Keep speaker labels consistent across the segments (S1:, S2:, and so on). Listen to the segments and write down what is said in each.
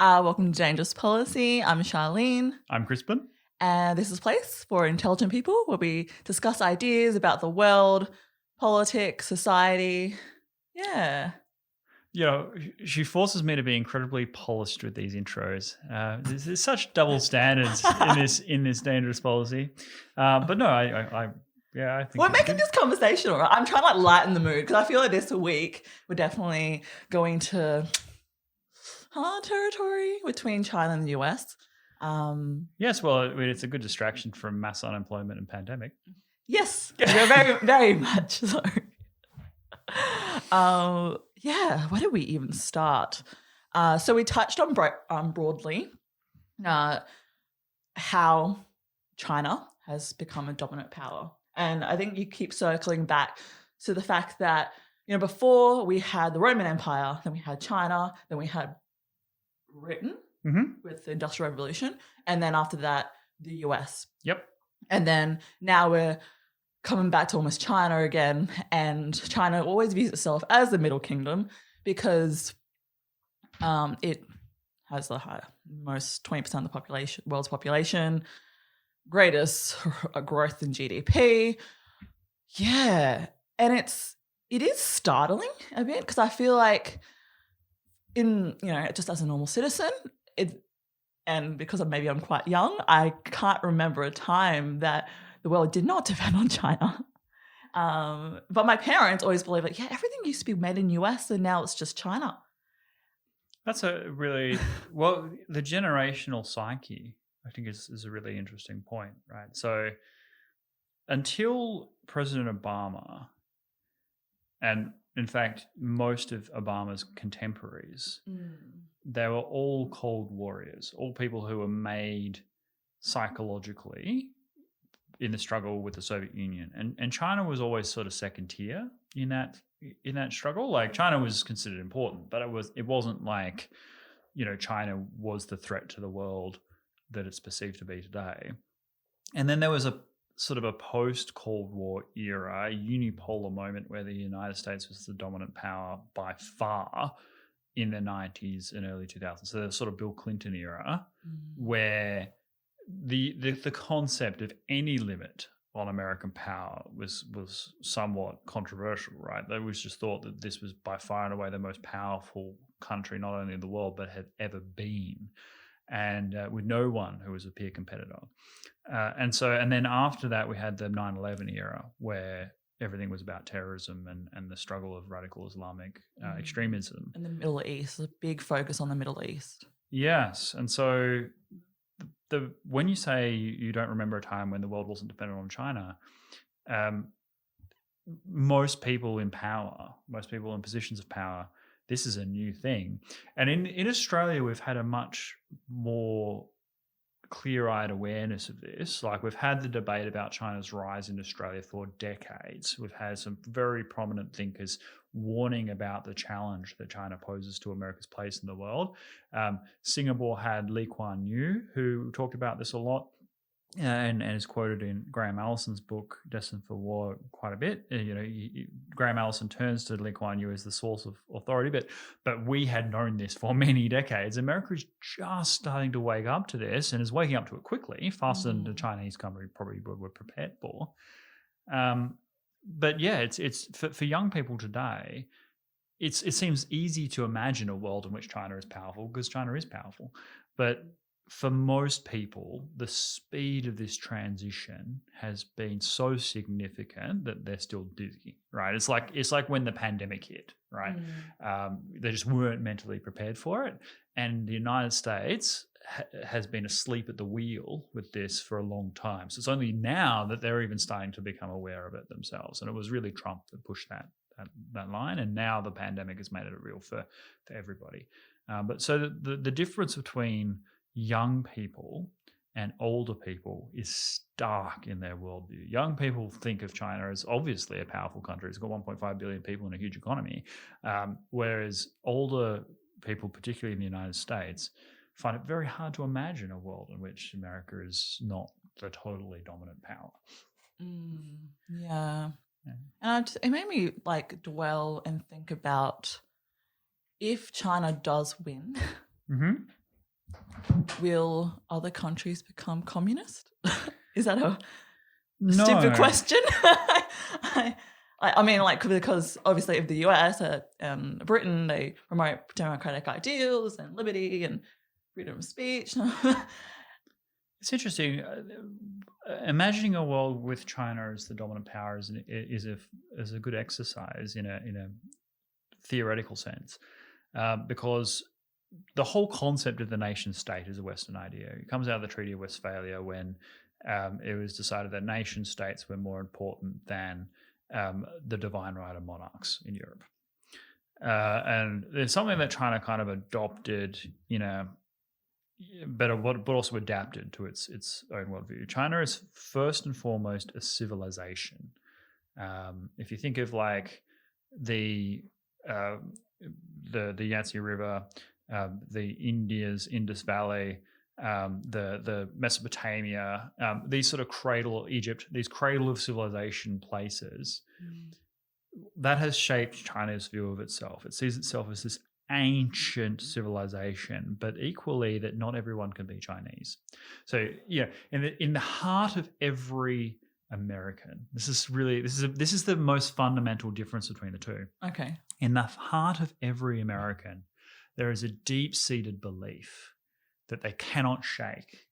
S1: Welcome to Dangerous Policy. I'm Charlene.
S2: I'm Crispin.
S1: And this is a place for intelligent people where we discuss ideas about the world, politics, society. Yeah.
S2: You know, she forces me to be incredibly polished with these intros. There's such double standards in this Dangerous Policy. But no, I think
S1: we're making this conversational, right? I'm trying to lighten the mood because I feel like this week we're definitely going to hard territory between China and the US.
S2: Yes, well, it's a good distraction from mass unemployment and pandemic.
S1: Yes, very, very much so. Where do we even start? So we touched on broadly how China has become a dominant power. And I think you keep circling back to the fact that, before we had the Roman Empire, then we had China, then we had Britain with the Industrial Revolution, and then after that, the US.
S2: Yep.
S1: And then now we're coming back to almost China again, and China always views itself as the Middle Kingdom because it has the most 20% of the population, world's population, greatest growth in GDP. Yeah, and it is startling a bit because I feel like just as a normal citizen, and because I'm quite young, I can't remember a time that the world did not depend on China. But my parents always believe that, everything used to be made in US and now it's just China.
S2: That's a really, the generational psyche, I think is a really interesting point, right? So until President Obama, and in fact, most of Obama's contemporaries, they were all Cold Warriors, all people who were made psychologically in the struggle with the Soviet Union. And China was always sort of second tier in that struggle. Like, China was considered important, but it wasn't like, China was the threat to the world that it's perceived to be today. And then there was a sort of a post-Cold War era, a unipolar moment where the United States was the dominant power by far in the 90s and early 2000s. So the sort of Bill Clinton era where the concept of any limit on American power was somewhat controversial, right? There was just thought that this was by far and away the most powerful country, not only in the world, but had ever been, and with no one who was a peer competitor. And then after that, we had the 9/11 era where everything was about terrorism and the struggle of radical Islamic extremism.
S1: And the Middle East, a big focus on the Middle East.
S2: Yes. And so when you say you don't remember a time when the world wasn't dependent on China, most people in power, most people in positions of power, this is a new thing. And in Australia, we've had a much more clear-eyed awareness of this. Like, we've had the debate about China's rise in Australia for decades. We've had some very prominent thinkers warning about the challenge that China poses to America's place in the world. Singapore had Lee Kuan Yew, who talked about this a lot, and is quoted in Graham Allison's book Destined for War quite a bit. Graham Allison turns to Lee Kuan Yew as the source of authority, but we had known this for many decades. America is just starting to wake up to this and is waking up to it quickly, faster than the Chinese company probably were prepared for. But yeah, it's for young people today, it seems easy to imagine a world in which China is powerful because China is powerful, but for most people, the speed of this transition has been so significant that they're still dizzy, right? It's like when the pandemic hit, right? They just weren't mentally prepared for it. And the United States has been asleep at the wheel with this for a long time. So it's only now that they're even starting to become aware of it themselves. And it was really Trump that pushed that line. And now the pandemic has made it real for everybody. But so the difference between young people and older people is stark in their worldview. Young people think of China as obviously a powerful country. It's got 1.5 billion people and a huge economy, whereas older people, particularly in the United States, find it very hard to imagine a world in which America is not the totally dominant power.
S1: Yeah. And it made me dwell and think about if China does win, will other countries become communist? Is that a
S2: No.
S1: stupid question? I mean, like, because obviously of the US and Britain, they promote democratic ideals and liberty and freedom of speech.
S2: It's interesting. Imagining a world with China as the dominant power is a good exercise in a theoretical sense, because the whole concept of the nation state is a Western idea. It comes out of the Treaty of Westphalia when it was decided that nation states were more important than the divine right of monarchs in Europe. And there's something that China kind of adopted, but also adapted to its own worldview. China is first and foremost a civilization. If you think of like the Yangtze River, the Indus Valley, the Mesopotamia, these sort of Egypt, these cradle of civilization places, that has shaped China's view of itself. It sees itself as this ancient civilization, but equally that not everyone can be Chinese. So in the heart of every American, this is the most fundamental difference between the two.
S1: Okay.
S2: In the heart of every American, there is a deep-seated belief that they cannot shake,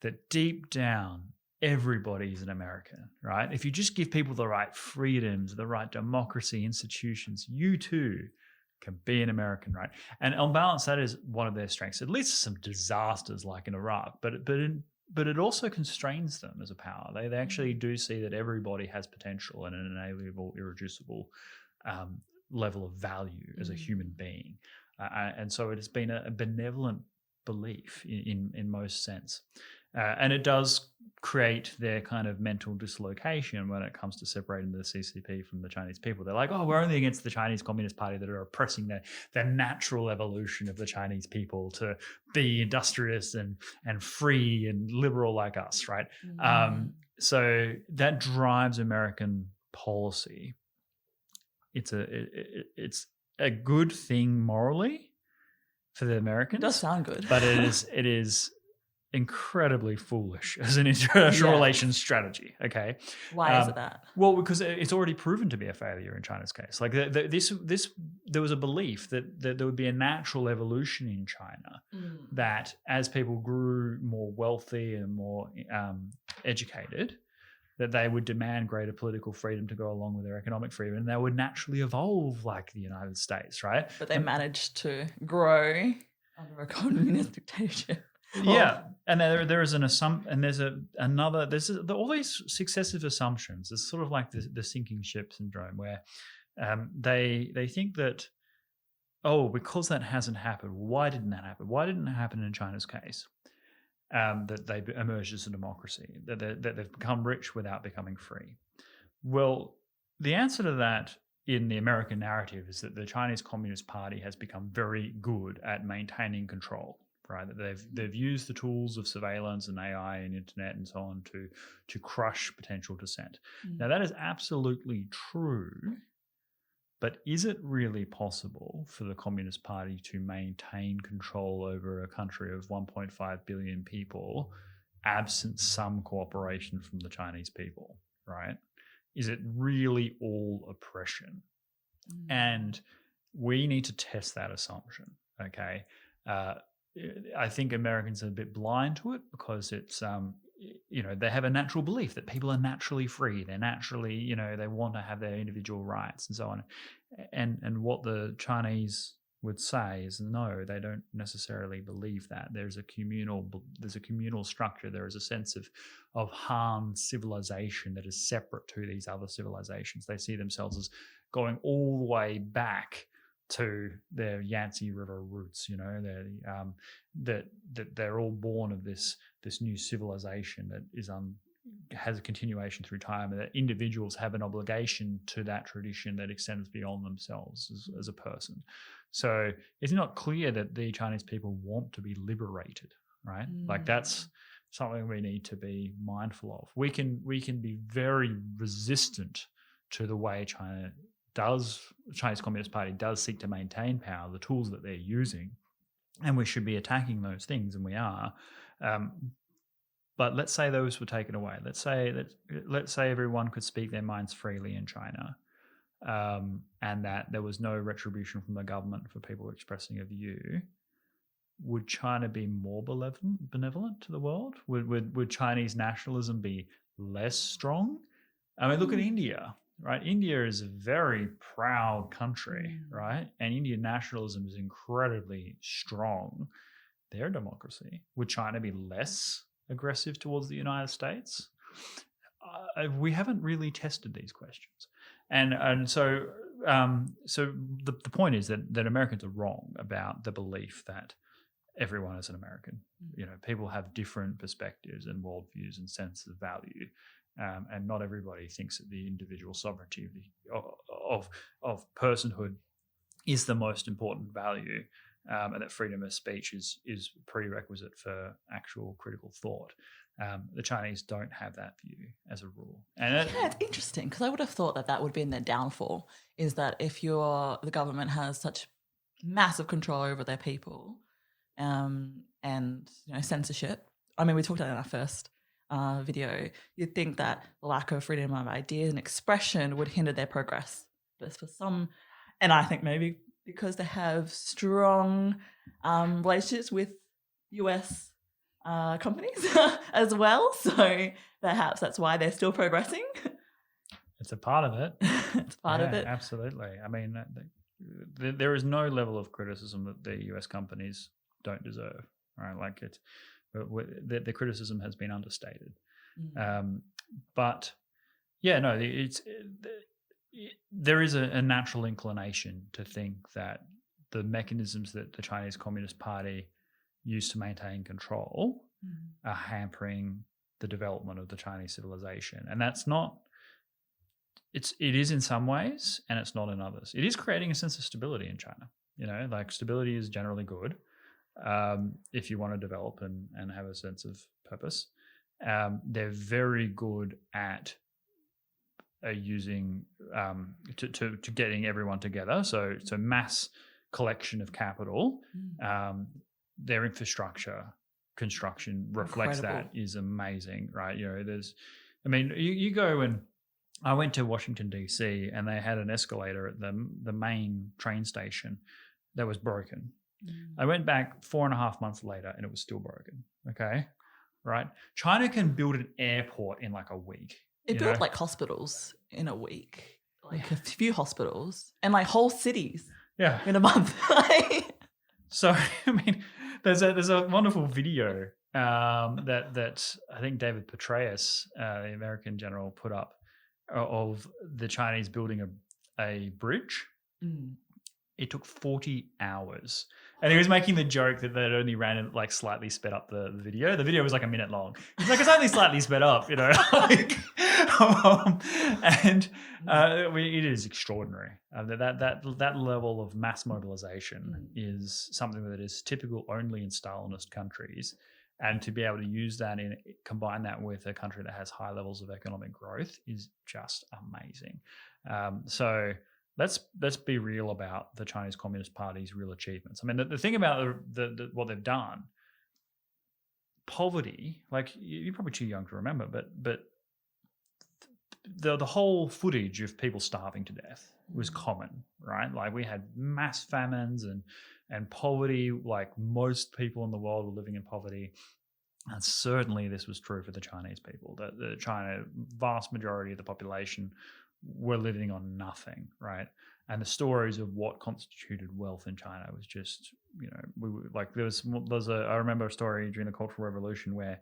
S2: that deep down everybody is an American, right? If you just give people the right freedoms, the right democracy, institutions, you too can be an American, right? And on balance, that is one of their strengths. It leads to some disasters like in Iraq, but it also constrains them as a power. They actually do see that everybody has potential and an inalienable, irreducible level of value as a human being. And so it has been a benevolent belief in most sense. And it does create their kind of mental dislocation when it comes to separating the CCP from the Chinese people. They're like, we're only against the Chinese Communist Party that are oppressing the natural evolution of the Chinese people to be industrious and free and liberal like us, right? So that drives American policy. It's a good thing morally for the Americans.
S1: It does sound good.
S2: But it is incredibly foolish as an international relations strategy. Okay,
S1: why is it that?
S2: Well, because it's already proven to be a failure in China's case. Like there was a belief that there would be a natural evolution in China that as people grew more wealthy and more educated, that they would demand greater political freedom to go along with their economic freedom, and they would naturally evolve like the United States, right?
S1: But they managed to grow under a communist dictatorship.
S2: Yeah, and there is an assumption, and there's all these successive assumptions. It's sort of like the sinking ship syndrome, where they think that, because that hasn't happened, why didn't that happen? Why didn't it happen in China's case? That they emerged as a democracy, that they've become rich without becoming free. Well, the answer to that in the American narrative is that the Chinese Communist Party has become very good at maintaining control. Right, that they've used the tools of surveillance and AI and internet and so on to crush potential dissent. Now that is absolutely true, but is it really possible for the Communist Party to maintain control over a country of 1.5 billion people, absent some cooperation from the Chinese people? Right? Is it really all oppression? And we need to test that assumption. Okay. I think Americans are a bit blind to it because it's, they have a natural belief that people are naturally free. They're naturally, they want to have their individual rights and so on. And what the Chinese would say is no, they don't necessarily believe that. There's a communal structure. There is a sense of Han civilization that is separate to these other civilizations. They see themselves as going all the way back to their Yangtze River roots, that they're all born of this new civilization that is has a continuation through time, and that individuals have an obligation to that tradition that extends beyond themselves as a person. So it's not clear that the Chinese people want to be liberated, right? Like that's something we need to be mindful of. We can be very resistant to the way the Chinese Communist Party does seek to maintain power, the tools that they're using, and we should be attacking those things, and we are. But let's say those were taken away. Let's say everyone could speak their minds freely in China, and that there was no retribution from the government for people expressing a view. Would China be more benevolent to the world? Would Chinese nationalism be less strong? I mean, look at India, right? India is a very proud country, right? And Indian nationalism is incredibly strong. They're a democracy. Would China be less aggressive towards the United States? We haven't really tested these questions. And so the point is that Americans are wrong about the belief that everyone is an American. You know, people have different perspectives and worldviews and sense of value, and not everybody thinks that the individual sovereignty of personhood is the most important value, and that freedom of speech is prerequisite for actual critical thought. The Chinese don't have that view as a rule. And
S1: it's interesting because I would have thought that would be in their downfall, is that if the government has such massive control over their people, and censorship. I mean, we talked about it in our first video. You'd think that the lack of freedom of ideas and expression would hinder their progress, but for some, and I think maybe because they have strong relationships with US companies as well, so perhaps that's why they're still progressing.
S2: It's a part of it.
S1: It's part of it.
S2: Absolutely. I mean, there is no level of criticism that the US companies don't deserve, right? Like the criticism has been understated. But yeah, no, there is a natural inclination to think that the mechanisms that the Chinese Communist Party used to maintain control are hampering the development of the Chinese civilization. And that's not, it is in some ways, and it's not in others. It is creating a sense of stability in China. You know, like stability is generally good. If you want to develop and have a sense of purpose. They're very good at using to getting everyone together. So mass collection of capital. Their infrastructure construction reflects that is amazing, right? You know, you go and I went to Washington DC and they had an escalator at the main train station that was broken. I went back 4.5 months later and it was still broken. Okay. Right. China can build an airport in like a week.
S1: It built like hospitals in a week, like a few hospitals and like whole cities in a month.
S2: So, I mean, there's a wonderful video that I think David Petraeus, the American general, put up of the Chinese building a bridge. It took 40 hours. And he was making the joke that they'd only ran and like slightly sped up the video. The video was like a minute long. He's like, it's only slightly sped up, you know. It is extraordinary. That level of mass mobilization is something that is typical only in Stalinist countries. And to be able to use that combine that with a country that has high levels of economic growth is just amazing. So let's be real about the Chinese Communist Party's real achievements. I mean, the thing about what they've done, poverty, like you're probably too young to remember, but the whole footage of people starving to death was common, right? Like we had mass famines and poverty, like most people in the world were living in poverty. And certainly this was true for the Chinese people. The China, vast majority of the population were living on nothing, right? And the stories of what constituted wealth in China was just, you know, I remember a story during the Cultural Revolution where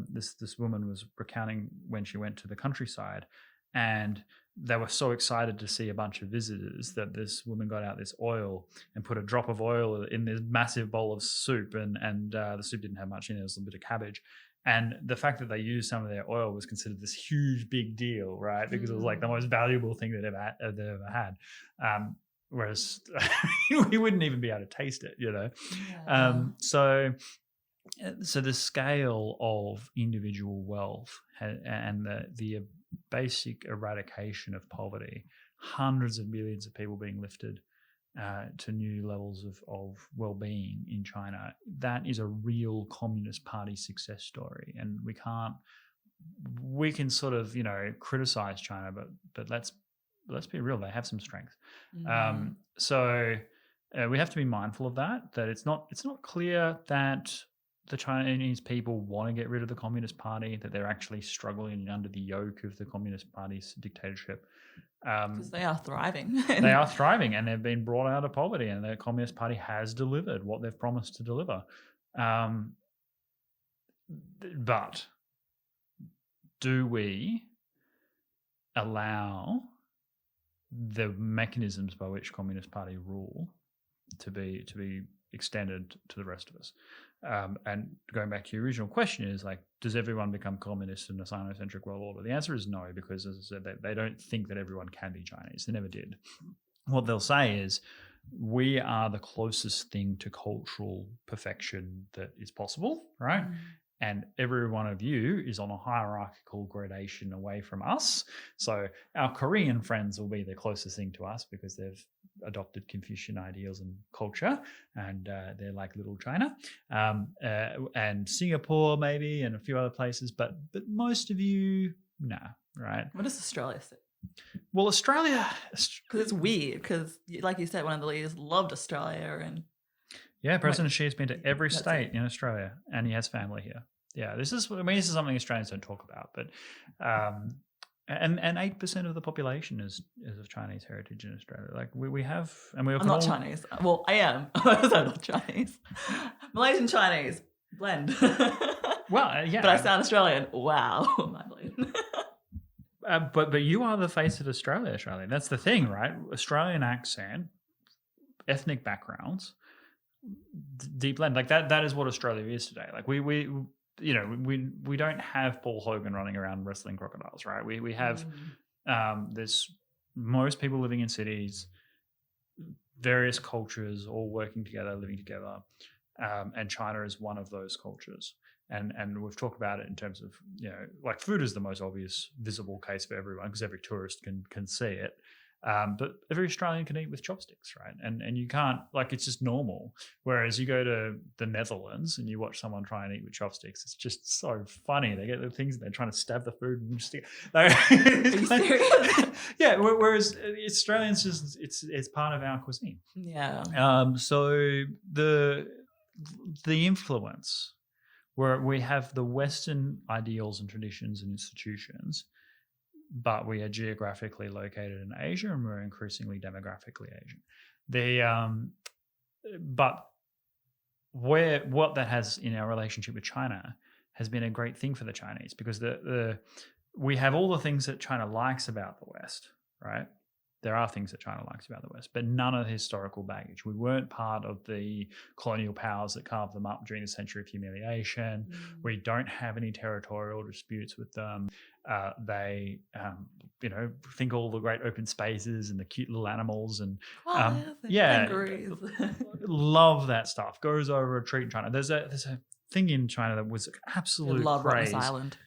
S2: this woman was recounting when she went to the countryside, and they were so excited to see a bunch of visitors that this woman got out this oil and put a drop of oil in this massive bowl of soup, and the soup didn't have much in it. It was a bit of cabbage. And the fact that they used some of their oil was considered this huge, big deal, right? Because it was like the most valuable thing they'd ever had. Whereas we wouldn't even be able to taste it, you know? Yeah. So the scale of individual wealth and the basic eradication of poverty, hundreds of millions of people being lifted to new levels of well-being in China, that is a real Communist Party success story. And we can sort of, criticize China, but let's be real, they have some strength. So we have to be mindful of that it's not clear that the Chinese people want to get rid of the Communist Party, that they're actually struggling under the yoke of the Communist Party's dictatorship.
S1: Because they are thriving.
S2: They are thriving, and they've been brought out of poverty, and the Communist Party has delivered what they've promised to deliver. But do we allow the mechanisms by which Communist Party rule to be extended to the rest of us? And going back to your original question is does everyone become communist in a Sino-centric world order? The answer is no, because as I said, they don't think that everyone can be Chinese. They never did. What they'll say is, we are the closest thing to cultural perfection that is possible, right? And every one of you is on a hierarchical gradation away from us. So our Korean friends will be the closest thing to us because they've adopted Confucian ideals and culture, and they're like little China. And Singapore maybe, and a few other places, but most of you, nah, right?
S1: What does Australia say?
S2: Well, Australia...
S1: Because it's weird, because like you said, one of the leaders loved Australia, and...
S2: Yeah, President Xi has been to every state in Australia, and he has family here. Yeah, this is something Australians don't talk about, but and 8% of the population is of Chinese heritage in Australia. We have, and we're...
S1: I'm not Chinese. Well, I am. I'm not Chinese. Malaysian Chinese blend.
S2: Well, yeah,
S1: but I sound Australian. Wow, my blend.
S2: But you are the face of Australia, Charlene. That's the thing, right? Australian accent, ethnic backgrounds, deep blend. That is what Australia is today. We don't have Paul Hogan running around wrestling crocodiles, right? We have there's most people living in cities, various cultures all working together, living together, and China is one of those cultures. And we've talked about it in terms of, food is the most obvious visible case for everyone because every tourist can see it. But every Australian can eat with chopsticks, right? And you can't, it's just normal. Whereas you go to the Netherlands and you watch someone try and eat with chopsticks, it's just so funny. They get the things and they're trying to stab the food and stick. Are you serious? Yeah. Whereas Australians just it's part of our cuisine.
S1: Yeah.
S2: So the influence where we have the Western ideals and traditions and institutions, but we are geographically located in Asia and we're increasingly demographically Asian. But what that has in our relationship with China has been a great thing for the Chinese, because we have all the things that China likes about the West, right? There are things that China likes about the West, but none of the historical baggage. We weren't part of the colonial powers that carved them up during the century of humiliation. We don't have any territorial disputes with them. They, think all the great open spaces and the cute little animals and love that stuff. Goes over a treat in China. There's a thing in China that was absolute craze.
S1: Rottnest Island.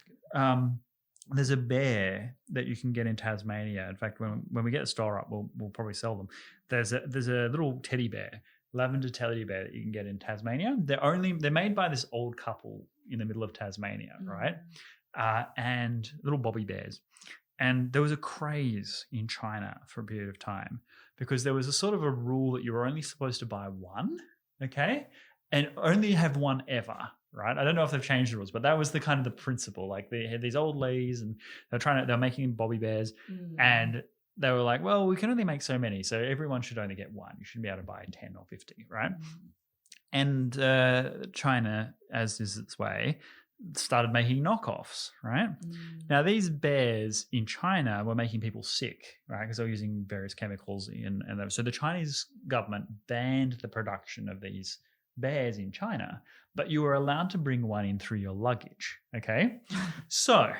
S2: There's a bear that you can get in Tasmania. In fact, when we get the store up, we'll probably sell them. There's a little teddy bear, lavendar teddy bear that you can get in Tasmania. They're made by this old couple in the middle of Tasmania, right? And little bobby bears. And there was a craze in China for a period of time because there was a sort of a rule that you were only supposed to buy one, okay, and only have one ever. Right, I don't know if they've changed the rules, but that was the kind of the principle. They had these old ladies, and they're making bobby bears, and they were like, "Well, we can only make so many, so everyone should only get one. You shouldn't be able to buy 10 or 50, right?" And China, as is its way, started making knockoffs. Right now, these bears in China were making people sick, right, because they were using various chemicals, and so the Chinese government banned the production of these bears in China, but you were allowed to bring one in through your luggage. Okay, so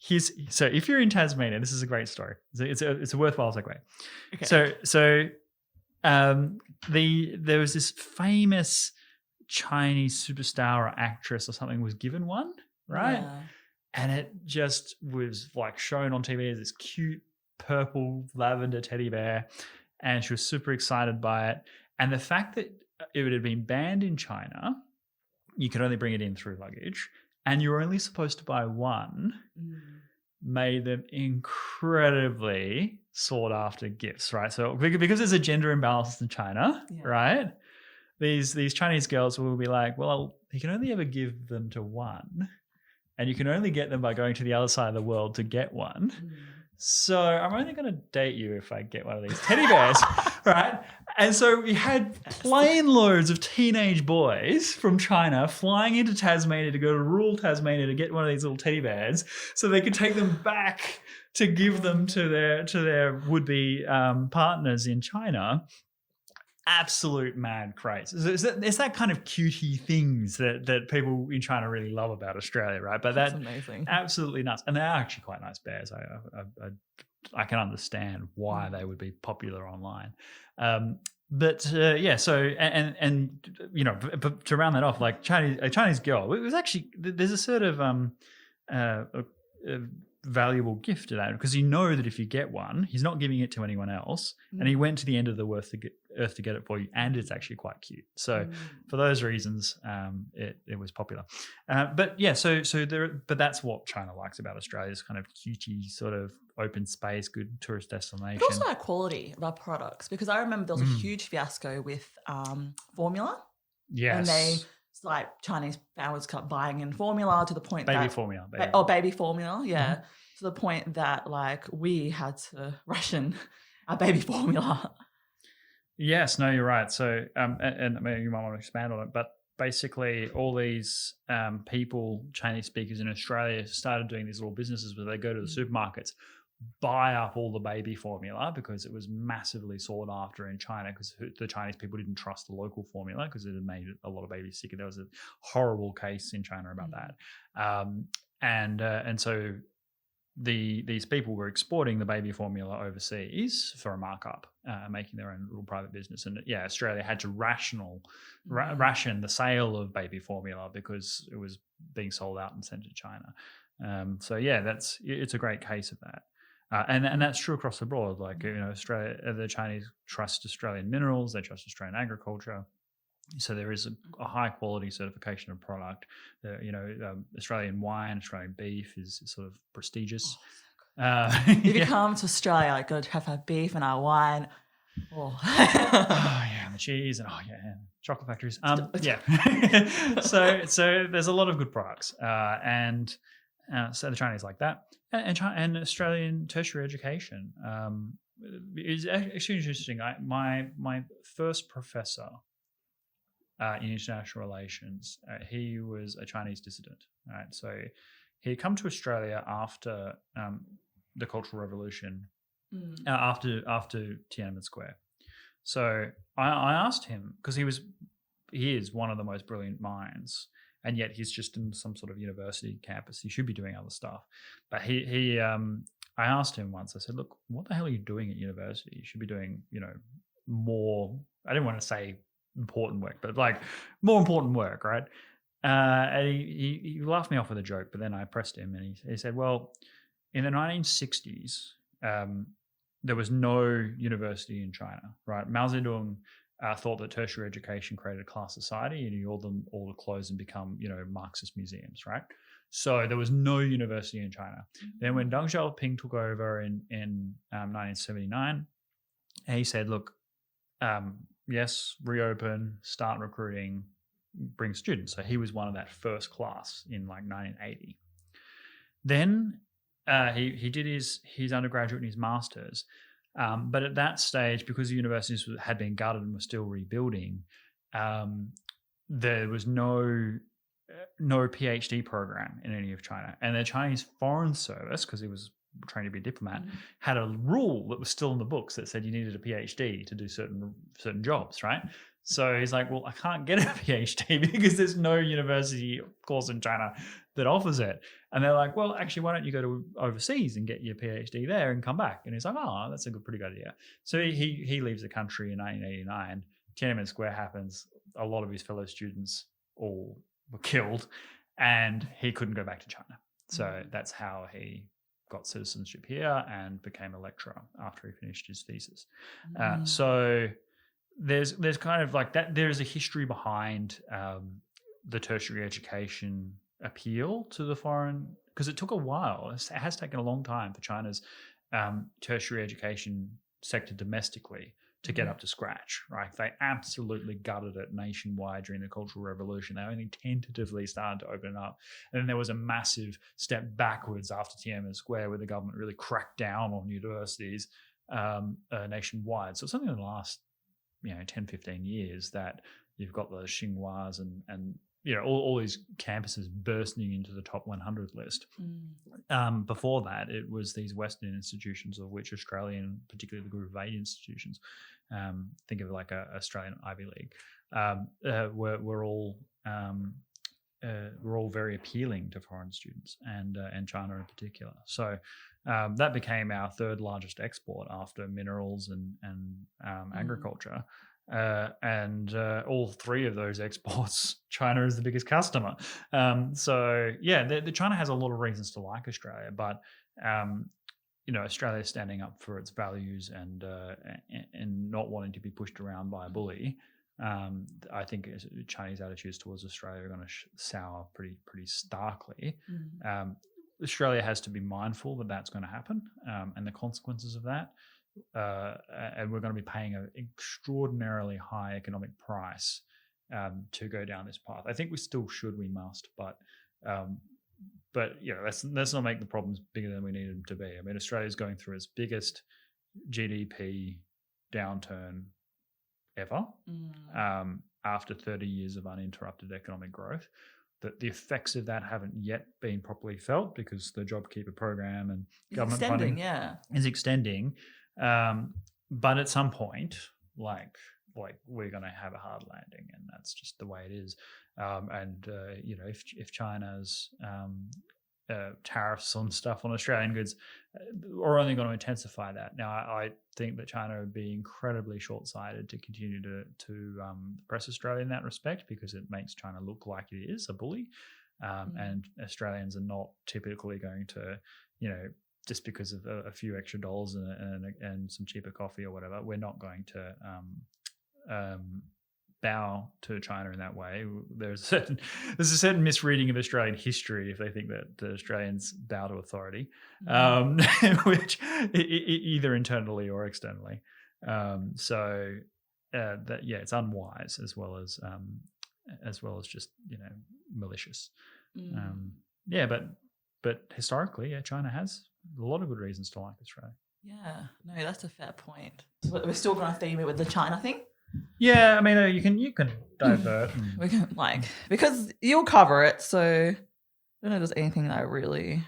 S2: if you're in Tasmania, this is a great story. It's a worthwhile segue. Okay. So there was this famous Chinese superstar or actress or something was given one, right? Yeah. And it just was shown on TV as this cute purple lavender teddy bear. and she was super excited by it. And the fact that it had been banned in China, you could only bring it in through luggage, and you were only supposed to buy one, made them incredibly sought after gifts, right? So because there's a gender imbalance in China, right? These Chinese girls will be like, well, you can only ever give them to one, and you can only get them by going to the other side of the world to get one. So I'm only going to date you if I get one of these teddy bears, right? And so we had plane loads of teenage boys from China flying into Tasmania to go to rural Tasmania to get one of these little teddy bears so they could take them back to give them to their would-be partners in China. Absolute mad craze. It's that kind of cutie things that people in China really love about Australia, right? But that's
S1: amazing.
S2: Absolutely nuts. And they are actually quite nice bears. I can understand why they would be popular online. But so and you know, but to round that off, like a Chinese girl, it was actually, there's a sort of valuable gift to that, because you know that if you get one, he's not giving it to anyone else, and he went to the end of the earth to get it for you, and it's actually quite cute. So for those reasons, it was popular. But that's what China likes about Australia, is kind of cutie sort of open space, good tourist destination.
S1: But also our quality of our products, because I remember there was a huge fiasco with formula.
S2: Yes.
S1: And they, like, Chinese families kept buying in formula to the point
S2: baby
S1: that
S2: formula,
S1: baby formula, to the point that, like, we had to ration our baby formula.
S2: Yes, no, you're right. So, and maybe you might want to expand on it, but basically all these people, Chinese speakers in Australia, started doing these little businesses where they go to the supermarkets, buy up all the baby formula, because it was massively sought after in China, because the Chinese people didn't trust the local formula because it had made a lot of babies sick. There was a horrible case in China about that. And so these people were exporting the baby formula overseas for a markup, making their own little private business. And Australia had to ration the sale of baby formula because it was being sold out and sent to China. It's a great case of that. And that's true across the board. Like, you know, Australia, the Chinese trust Australian minerals, they trust Australian agriculture. So there is a high quality certification of product. Australian wine, Australian beef is sort of prestigious.
S1: If you come to Australia, like, got to have our beef and our wine.
S2: And the cheese, and chocolate factories. So there's a lot of good products, and so the Chinese like that, and Australian tertiary education is actually interesting. My first professor in international relations, he was a Chinese dissident, right? So he had come to Australia after the Cultural Revolution, after Tiananmen Square. So I asked him, because he is one of the most brilliant minds, and yet he's just in some sort of university campus. He should be doing other stuff. But I asked him once, I said, look, what the hell are you doing at university? You should be doing, more, I didn't want to say important work, but like more important work, right? And he laughed me off with a joke, but then I pressed him, and he said, well, in the 1960s, there was no university in China, right? Mao Zedong thought that tertiary education created a class society, and he ordered them all to close and become, Marxist museums, right? So there was no university in China. Then when Deng Xiaoping took over in 1979, he said, look, yes, reopen, start recruiting, bring students. So he was one of that first class in like 1980. Then he did his undergraduate and his master's. But at that stage, because the universities had been gutted and were still rebuilding, there was no PhD program in any of China. And the Chinese Foreign Service, because he was trained to be a diplomat, had a rule that was still in the books that said you needed a PhD to do certain jobs, right? So he's like, well, I can't get a PhD because there's no university course in China that offers it. And they're like, well, actually, why don't you go to overseas and get your PhD there and come back? And he's like, oh, that's a pretty good idea. So he leaves the country in 1989. Tiananmen Square happens. A lot of his fellow students all were killed, and he couldn't go back to China. So that's how he got citizenship here and became a lecturer after he finished his thesis. So there's kind of like that. There's a history behind the tertiary education appeal to the foreign, because it took a while. It has taken a long time for China's tertiary education sector domestically to get up to scratch, right? They absolutely gutted it nationwide during the Cultural Revolution. They only tentatively started to open it up. And then there was a massive step backwards after Tiananmen Square, where the government really cracked down on universities nationwide. So it's only in the last 10, 15 years that you've got the Xinhuas and all these campuses bursting into the top 100 list. Before that, it was these Western institutions, of which Australian, particularly the Group of 8 institutions, think of it like a Australian Ivy League, were all very appealing to foreign students and China in particular. So that became our third largest export after minerals and agriculture. And all three of those exports, China is the biggest customer. So China has a lot of reasons to like Australia, but Australia is standing up for its values and not wanting to be pushed around by a bully. I think Chinese attitudes towards Australia are going to sour pretty starkly. Australia has to be mindful that that's going to happen and the consequences of that. And we're going to be paying an extraordinarily high economic price to go down this path. I think we must, but let's not make the problems bigger than we need them to be. I mean, Australia's going through its biggest GDP downturn ever after 30 years of uninterrupted economic growth. That the effects of that haven't yet been properly felt because the JobKeeper program and government funding is extending. But at some point, like we're going to have a hard landing, and that's just the way it is. If China's tariffs on stuff on Australian goods are only going to intensify that. Now, I think that China would be incredibly short-sighted to continue to press Australia in that respect, because it makes China look like it is a bully, and Australians are not typically going to, just because of a few extra dollars and some cheaper coffee or whatever, we're not going to bow to China in that way. There's a certain misreading of Australian history if they think that the Australians bow to authority, which either internally or externally. It's unwise as well as just malicious. But historically, China has a lot of good reasons to like Australia.
S1: Yeah, no, that's a fair point. But we're still going to theme it with the China thing.
S2: Yeah, I mean, you can divert.
S1: We can because you'll cover it. So I don't know if there's anything that I really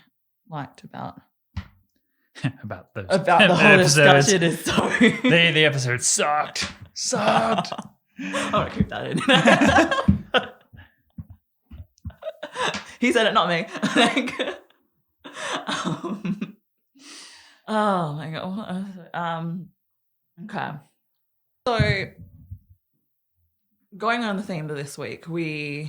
S1: liked about
S2: the
S1: whole discussion. Is so
S2: the episode sucked. I'm
S1: gonna keep that in. He said it, not me. Oh my god. Okay. So going on the theme of this week, we're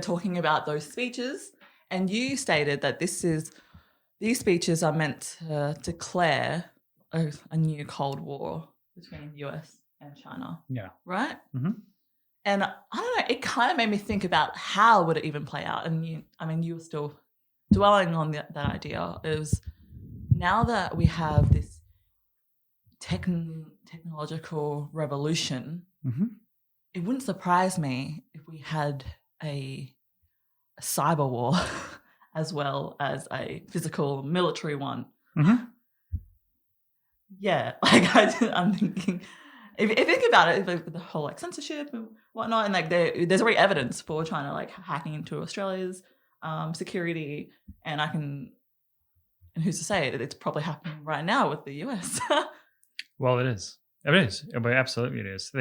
S1: talking about those speeches, and you stated that these speeches are meant to declare a new Cold War between the US and China. Yeah. Right? Mm-hmm. And I don't know, it kind of made me think about how would it even play out. And you were still dwelling on that idea. Is now that we have this technological revolution, it wouldn't surprise me if we had a cyber war as well as a physical military one. Mm-hmm. Yeah, I'm thinking, if you think about it, with the whole censorship and whatnot, and there's already evidence for China hacking into Australia's security, and who's to say that it's probably happening right now with the US?
S2: Well, it is. It is. Absolutely, it is.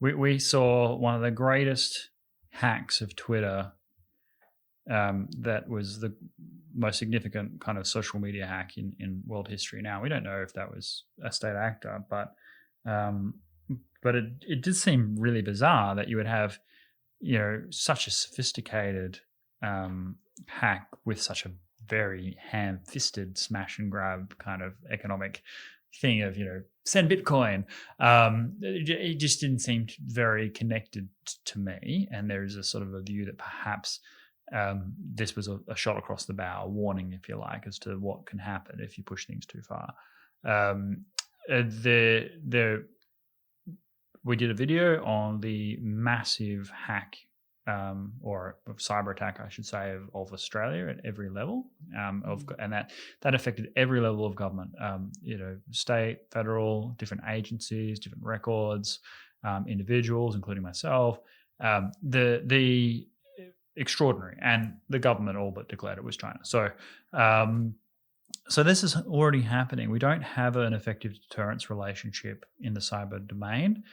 S2: We saw one of the greatest hacks of Twitter. That was the most significant kind of social media hack in world history. Now, we don't know if that was a state actor, but it did seem really bizarre that you would have, such a sophisticated hack with such a very ham-fisted smash and grab kind of economic thing of, send Bitcoin. It just didn't seem very connected to me. And there is a sort of a view that perhaps this was a shot across the bow, a warning, if you like, as to what can happen if you push things too far. We did a video on the massive hack or cyber attack, I should say, of Australia at every level, and that affected every level of government, state, federal, different agencies, different records, individuals, including myself. The extraordinary, and the government all but declared it was China. So this is already happening. We don't have an effective deterrence relationship in the cyber domain.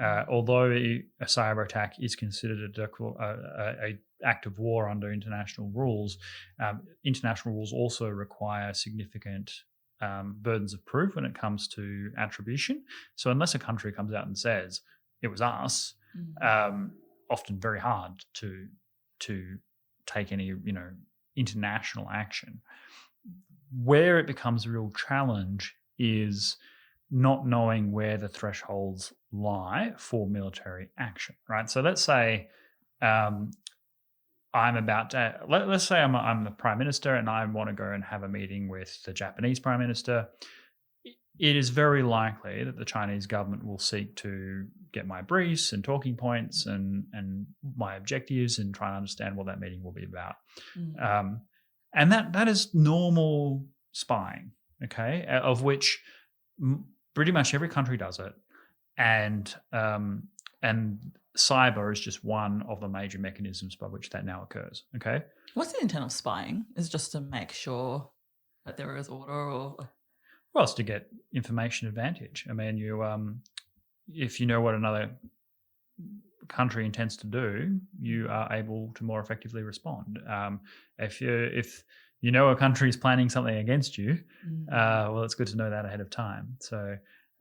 S2: Although a cyber attack is considered a act of war under international rules, international rules also require significant burdens of proof when it comes to attribution. So unless a country comes out and says it was us, often very hard to take any international action. Where it becomes a real challenge is not knowing where the thresholds lie for military action, right? So let's say let's say I'm the Prime Minister and I want to go and have a meeting with the Japanese Prime Minister. It is very likely that the Chinese government will seek to get my briefs and talking points and my objectives and try and understand what that meeting will be about. And that is normal spying, okay, of which pretty much every country does it, and cyber is just one of the major mechanisms by which that now occurs. Okay,
S1: what's the intent of spying? Is just to make sure that there is order, or
S2: well, it's to get information advantage. I mean, if you know what another country intends to do, you are able to more effectively respond. If you know a country is planning something against you, well, it's good to know that ahead of time. So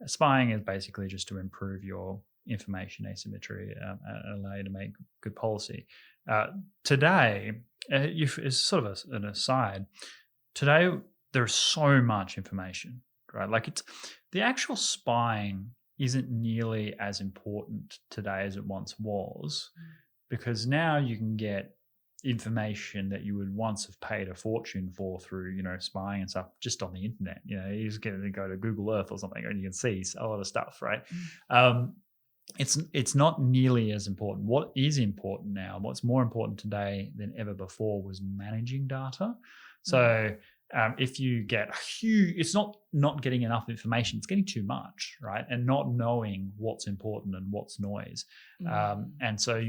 S2: spying is basically just to improve your information asymmetry and allow you to make good policy. Today, it's sort of an aside, today there's so much information, right? Like the actual spying isn't nearly as important today as it once was, because now you can get information that you would once have paid a fortune for through, spying and stuff just on the internet. You just get to go to Google Earth or something and you can see a lot of stuff, right? It's not nearly as important. What is important now, what's more important today than ever before, was managing data. So if you get it's not getting enough information, it's getting too much, right? And not knowing what's important and what's noise. And so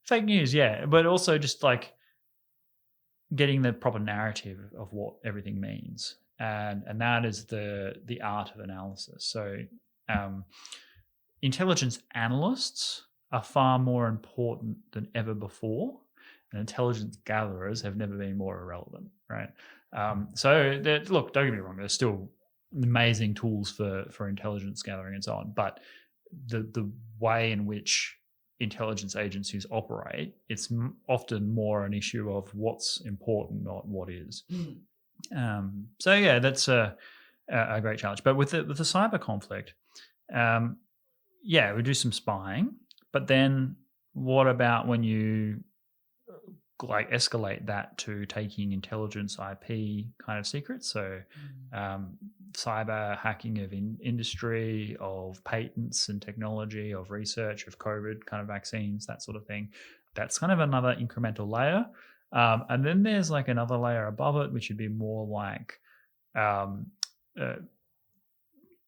S2: Fake news, yeah, but also just like getting the proper narrative of what everything means, and that is the art of analysis. So, intelligence analysts are far more important than ever before, and intelligence gatherers have never been more irrelevant, right? Look, don't get me wrong, there's still amazing tools for intelligence gathering and so on, but the way in which intelligence agencies operate, it's often more an issue of what's important, not what is. So yeah, that's a great challenge. But with the cyber conflict, we do some spying, but then what about when you like escalate that to taking intelligence IP kind of secrets? So cyber hacking of industry, of patents and technology, of research, of COVID kind of vaccines, that sort of thing. That's kind of another incremental layer. And then there's like another layer above it, which would be more like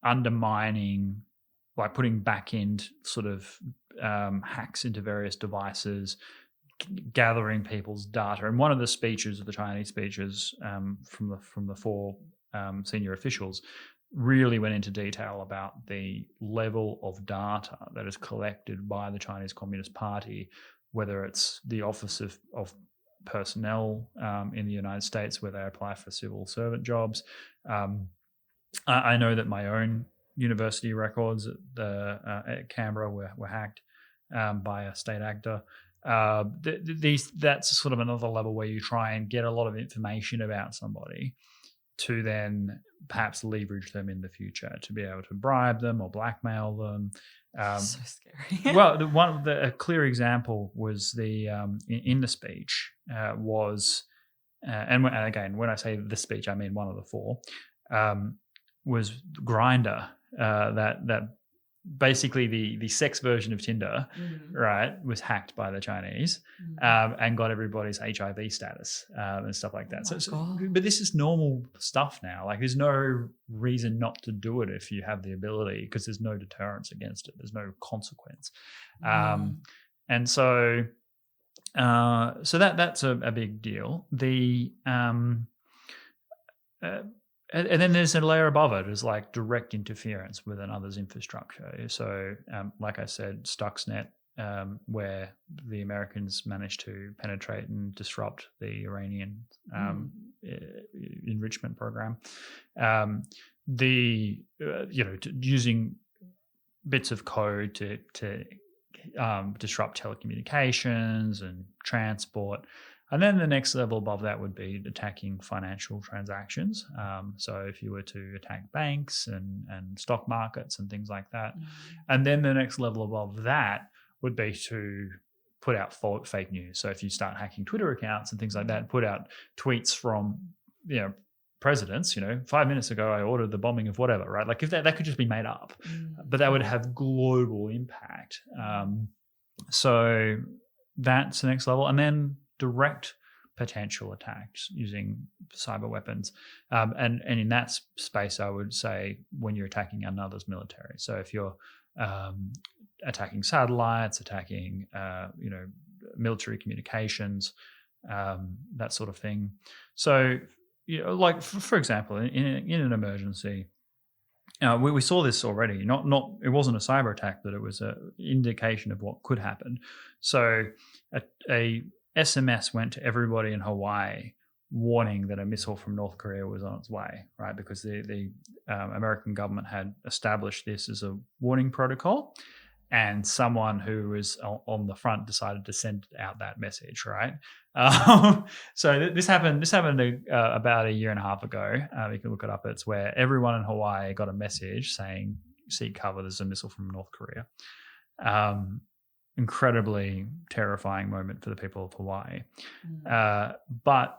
S2: undermining, like putting back-end sort of hacks into various devices, gathering people's data. And one of the speeches, of the Chinese speeches from the four senior officials, really went into detail about the level of data that is collected by the Chinese Communist Party, whether it's the Office of Personnel in the United States, where they apply for civil servant jobs. I know that my own university records at Canberra were hacked by a state actor. that's sort of another level where you try and get a lot of information about somebody to then perhaps leverage them in the future to be able to bribe them or blackmail them.
S1: So scary.
S2: Well, a clear example was the in the speech was, and again, when I say the speech, I mean one of the four, was Grindr, that basically the sex version of Tinder, right, was hacked by the Chinese and got everybody's HIV status and stuff like that. But this is normal stuff now. Like, there's no reason not to do it if you have the ability, because there's no deterrence against it. There's no consequence. And so that's a big deal. And then there's a layer above it is like direct interference with another's infrastructure. So, like I said, Stuxnet, where the Americans managed to penetrate and disrupt the Iranian enrichment program. Using bits of code to disrupt telecommunications and transport. And then the next level above that would be attacking financial transactions. So if you were to attack banks and stock markets and things like that. And then the next level above that would be to put out fake news. So if you start hacking Twitter accounts and things like that, put out tweets from, presidents, 5 minutes ago I ordered the bombing of whatever, right? Like, if that could just be made up, but that would have global impact. So that's the next level. And then direct potential attacks using cyber weapons. And in that space, I would say when you're attacking another's military. So if you're attacking satellites, attacking, military communications, that sort of thing. So, like, for example, in an emergency, we saw this already. Not it wasn't a cyber attack, but it was an indication of what could happen. So a SMS went to everybody in Hawaii warning that a missile from North Korea was on its way, right? Because the American government had established this as a warning protocol, and someone who was on the front decided to send out that message, right? So this happened about a year and a half ago. You can look it up. It's where everyone in Hawaii got a message saying, seek cover, there's a missile from North Korea. Incredibly terrifying moment for the people of Hawaii. But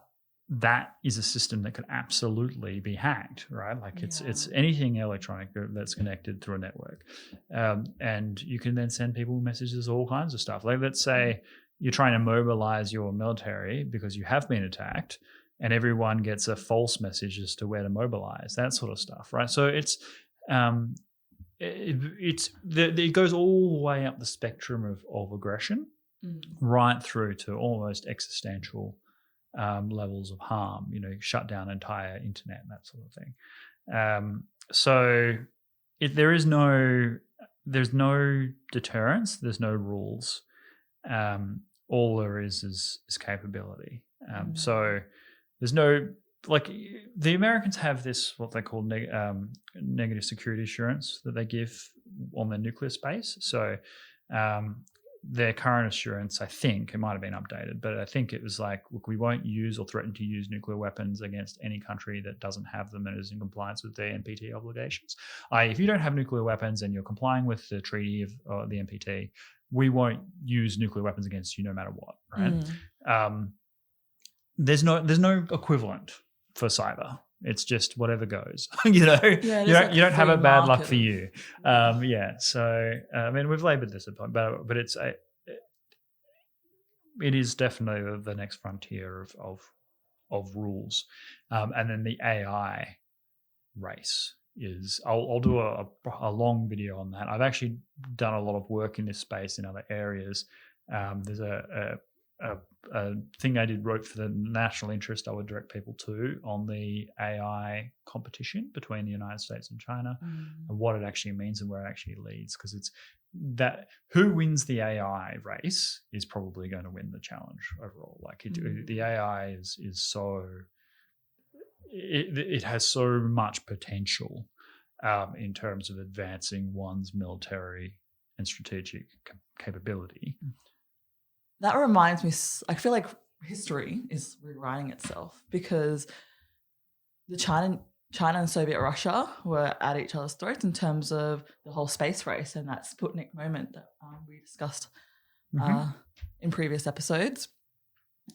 S2: that is a system that could absolutely be hacked, right? Like, it's anything electronic that's connected through a network. And you can then send people messages, all kinds of stuff. Like, let's say you're trying to mobilize your military because you have been attacked, and everyone gets a false message as to where to mobilize, that sort of stuff, right? So it goes all the way up the spectrum of aggression, right through to almost existential levels of harm. Shut down entire internet and that sort of thing. So there's no deterrence. There's no rules. All there is capability. So there's no, like, the Americans have this, what they call negative security assurance that they give on their nuclear space. So their current assurance, I think, it might have been updated, but I think it was like, look, we won't use or threaten to use nuclear weapons against any country that doesn't have them and is in compliance with their NPT obligations. If you don't have nuclear weapons and you're complying with the treaty of the NPT, we won't use nuclear weapons against you no matter what, right? There's no equivalent for cyber. It's just whatever goes. You don't have a bad luck for you. So I mean, we've laboured this a point, but it is definitely the next frontier of rules. And then the AI race is. I'll do a long video on that. I've actually done a lot of work in this space in other areas. There's a thing I wrote for the national interest I would direct people to on the AI competition between the United States and China, and what it actually means and where it actually leads, because it's that who wins the AI race is probably going to win the challenge overall. Like, the AI is so it has so much potential in terms of advancing one's military and strategic capability.
S1: That reminds me, I feel like history is rewriting itself because the China and Soviet Russia were at each other's throats in terms of the whole space race and that Sputnik moment that we discussed in previous episodes.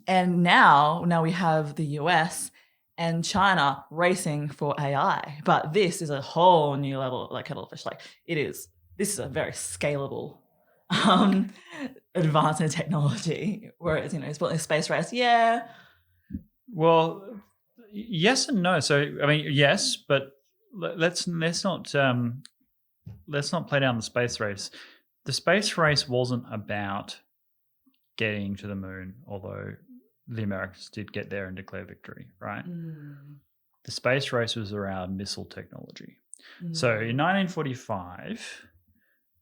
S1: And now we have the US and China racing for AI. But this is a whole new level, like kettle of fish. Like this is a very scalable advance in technology. Whereas, Sputnik space race, yeah.
S2: Well, yes and no. So I mean, yes, but let's not play down the space race. The space race wasn't about getting to the moon, although the Americans did get there and declare victory, right? The space race was around missile technology. So in 1945,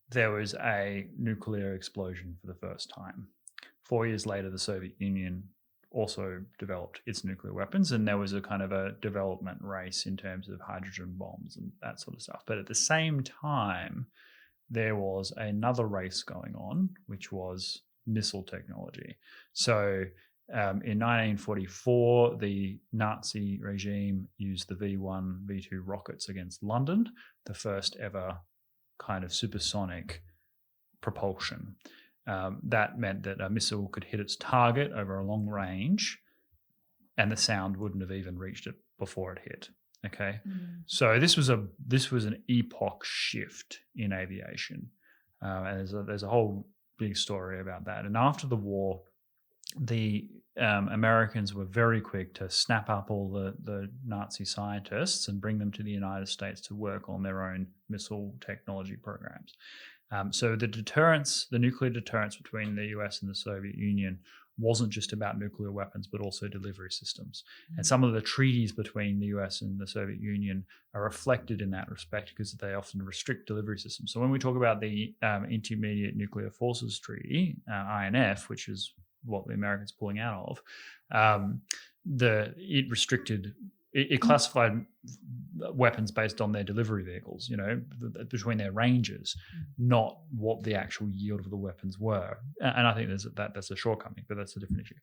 S2: there was a nuclear explosion for the first time. 4 years later, the Soviet Union also developed its nuclear weapons, and there was a kind of a development race in terms of hydrogen bombs and that sort of stuff. But at the same time, there was another race going on, which was missile technology. So in 1944, the Nazi regime used the V1, V2 rockets against London, the first ever kind of supersonic propulsion. That meant that a missile could hit its target over a long range and the sound wouldn't have even reached it before it hit. Okay. So this was an epoch shift in aviation. And there's a whole big story about that. And after the war, the Americans were very quick to snap up all the Nazi scientists and bring them to the United States to work on their own missile technology programs. So the nuclear deterrence between the US and the Soviet Union wasn't just about nuclear weapons, but also delivery systems. And some of the treaties between the US and the Soviet Union are reflected in that respect because they often restrict delivery systems. So when we talk about the Intermediate Nuclear Forces Treaty, INF, which is what the Americans are pulling out of, it classified weapons based on their delivery vehicles, between their ranges, not what the actual yield of the weapons were. And I think that's a shortcoming, but that's a different issue.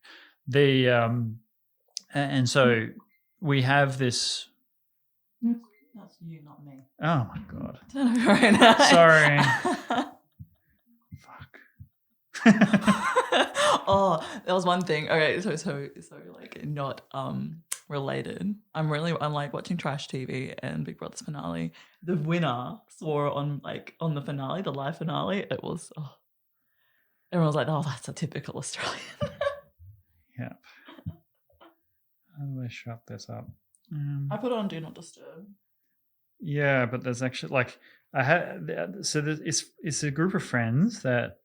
S2: And so we have this.
S1: That's you, not me.
S2: Oh my God.
S1: Very nice.
S2: Sorry.
S1: Oh, there was one thing. Okay, so like not related. I'm like watching trash TV and Big Brother's finale. The winner swore on the finale, the live finale. It was everyone was like, oh, that's a typical Australian.
S2: Yeah. How do I shut this up?
S1: I put on Do Not Disturb.
S2: Yeah, but there's actually it's a group of friends that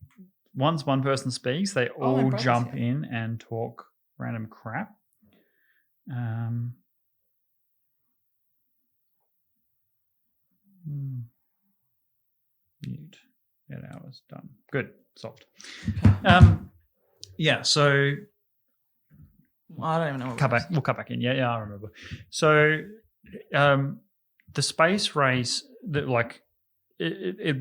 S2: once one person speaks, they all jump in and talk random crap. Mute. 8 hours done. Good. Solved. Yeah. So
S1: I don't even know.
S2: We'll cut back in. Yeah, I remember. So the space race, it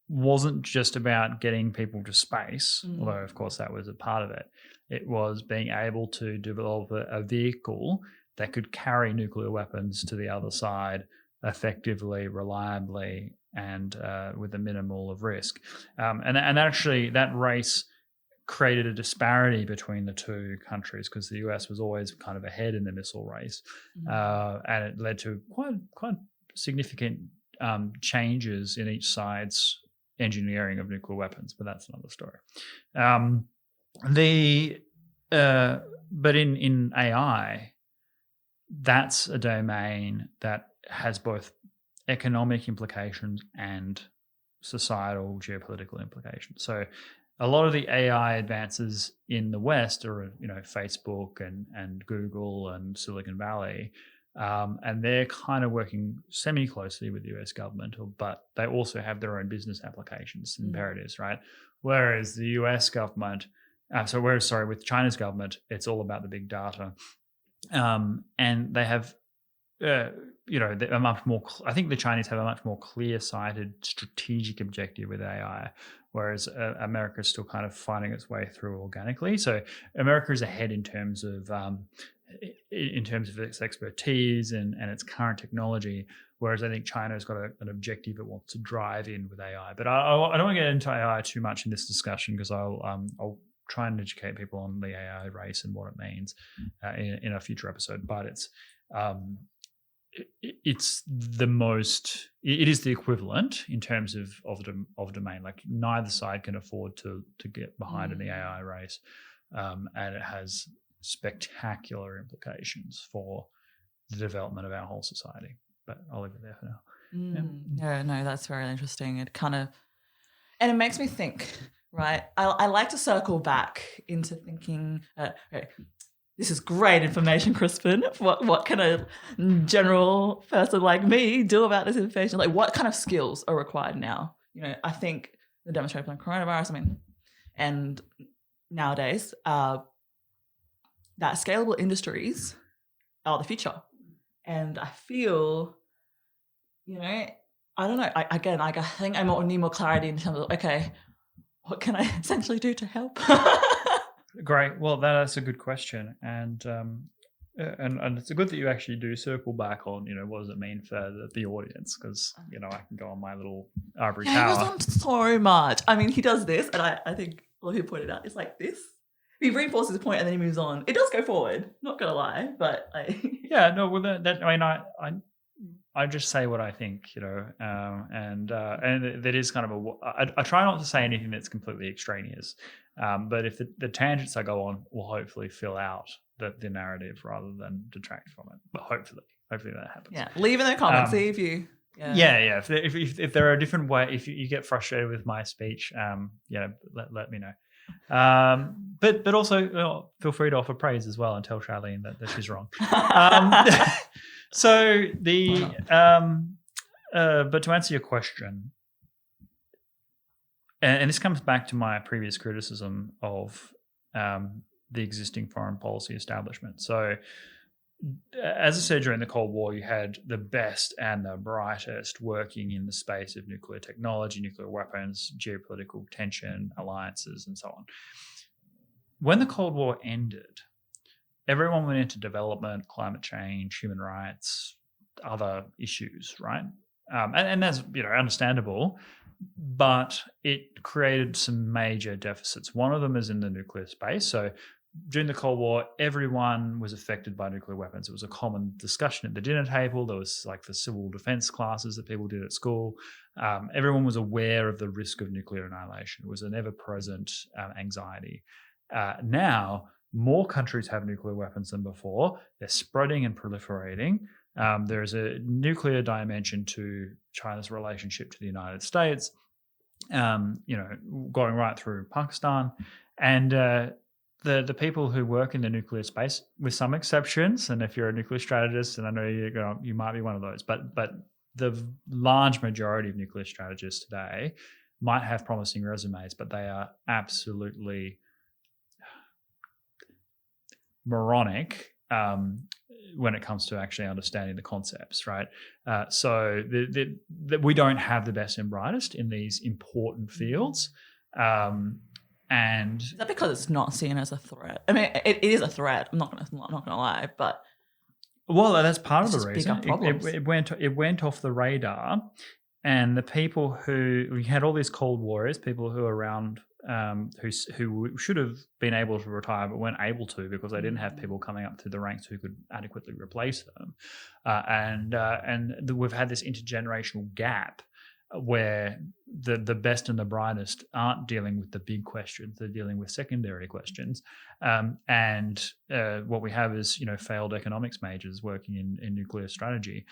S2: wasn't just about getting people to space, although of course that was a part of it. It was being able to develop a vehicle that could carry nuclear weapons to the other side effectively, reliably, and with a minimal of risk. And actually that race created a disparity between the two countries because the US was always kind of ahead in the missile race. And it led to quite significant changes in each side's engineering of nuclear weapons, but that's another story. But in AI, that's a domain that has both economic implications and societal geopolitical implications. So a lot of the AI advances in the West are, Facebook and Google and Silicon Valley, and they're kind of working semi-closely with the US government, but they also have their own business applications and imperatives, right? Whereas the US government, with China's government, it's all about the big data. And they have they're much more. I think the Chinese have a much more clear-sighted strategic objective with AI, whereas America is still kind of finding its way through organically. So America is ahead in terms of its expertise and its current technology, whereas I think China's got an objective it wants to drive in with AI. But I don't want to get into AI too much in this discussion because I'll try and educate people on the AI race and what it means in a future episode. But it's the most. It is the equivalent in terms of domain. Like neither side can afford to get behind in the AI race, and it has spectacular implications for the development of our whole society. But I'll leave it there for now.
S1: Yeah, no, that's very interesting. It kind of, and it makes me think, right? I like to circle back into thinking, okay, this is great information, Crispin. What can a general person like me do about this information? Like what kind of skills are required now? I think the demonstration on coronavirus, and nowadays, that scalable industries are the future. And I feel, I don't know. I think I need more clarity in terms of, okay, what can I essentially do to help?
S2: Great. Well, that's a good question. And it's good that you actually do circle back on, what does it mean for the audience? Because, I can go on my little ivory tower.
S1: He goes on so much. He does this, and I think a lot of people pointed out, it's like this. He reinforces his point and then he moves on. It does go forward, not gonna lie, but
S2: yeah, no. Well, I just say what I think, and that is kind of I try not to say anything that's completely extraneous, but if the tangents I go on will hopefully fill out the narrative rather than detract from it. But hopefully that happens.
S1: Yeah, leave in the comments. See if you.
S2: Yeah. If there are different ways, if you get frustrated with my speech, let me know. But also feel free to offer praise as well and tell Charlene that she's wrong. So but to answer your question, and this comes back to my previous criticism of the existing foreign policy establishment. So as I said, during the Cold War, you had the best and the brightest working in the space of nuclear technology, nuclear weapons, geopolitical tension, alliances, and so on. When the Cold War ended, everyone went into development, climate change, human rights, other issues, right? And that's understandable, but it created some major deficits. One of them is in the nuclear space. So during the Cold War, everyone was affected by nuclear weapons. It was a common discussion at the dinner table. There was like the civil defense classes that people did at school. Everyone was aware of the risk of nuclear annihilation. It was an ever-present anxiety. Now, more countries have nuclear weapons than before. They're spreading and proliferating. There is a nuclear dimension to China's relationship to the United States, going right through Pakistan. And the people who work in the nuclear space, with some exceptions, and if you're a nuclear strategist, and I know you might be one of those, but the large majority of nuclear strategists today might have promising resumes, but they are absolutely moronic when it comes to actually understanding the concepts, right? So we don't have the best and brightest in these important fields. And
S1: is that because it's not seen as a threat? It is a threat. I'm not gonna lie, but
S2: that's part of the reason. It went off the radar, and the people we had all these Cold Warriors, people who are around who should have been able to retire but weren't able to because they didn't have people coming up through the ranks who could adequately replace them, and we've had this intergenerational gap where the best and the brightest aren't dealing with the big questions; they're dealing with secondary questions. And what we have is failed economics majors working in nuclear strategy.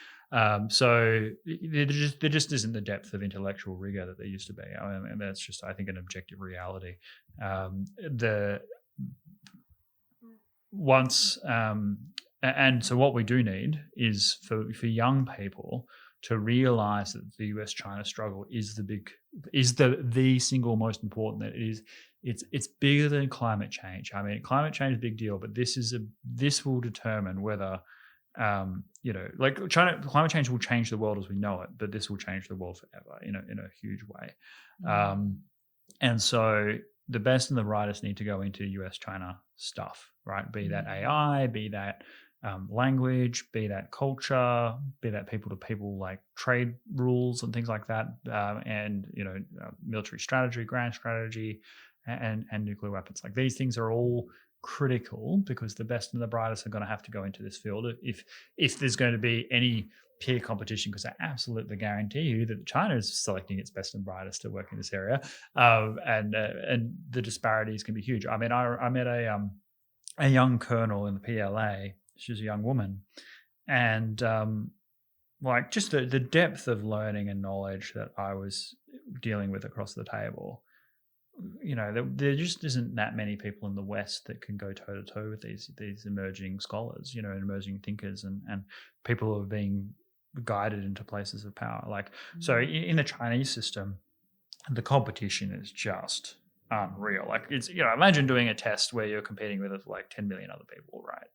S2: So there just isn't the depth of intellectual rigor that there used to be. And that's just, I think, an objective reality. And so what we do need is for young people to realize that the US-China struggle is the single most important. That it's bigger than climate change. Climate change is a big deal, but this will determine whether like climate change will change the world as we know it, but this will change the world forever in a huge way. And so the best and the brightest need to go into US-China stuff, right? Be that AI, be that language, be that culture, be that people-to-people like trade rules and things like that, and military strategy, grand strategy, and nuclear weapons. Like these things are all critical because the best and the brightest are going to have to go into this field if there's going to be any peer competition, because I absolutely guarantee you that China is selecting its best and brightest to work in this area, and the disparities can be huge. I mean, I met a young colonel in the PLA. She was a young woman, and like just the depth of learning and knowledge that I was dealing with across the table. There just isn't that many people in the West that can go toe to toe with these emerging scholars, and emerging thinkers and people who are being guided into places of power. Like, so in the Chinese system, the competition is just unreal. Like it's, imagine doing a test where you're competing with like 10 million other people, right?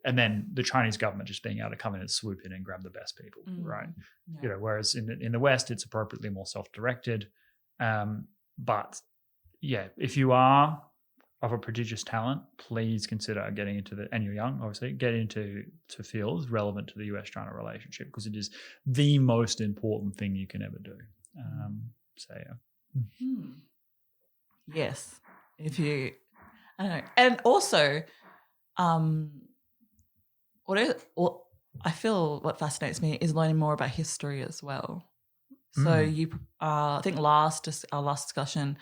S2: And then the Chinese government just being able to come in and swoop in and grab the best people, right? Yeah. Whereas in the West, it's appropriately more self-directed. But yeah, if you are of a prodigious talent, please consider getting into and you're young, obviously, get into fields relevant to the US-China relationship, because it is the most important thing you can ever do. So yeah.
S1: Yes. I don't know. And also, I feel what fascinates me is learning more about history as well. So you, I think our last discussion,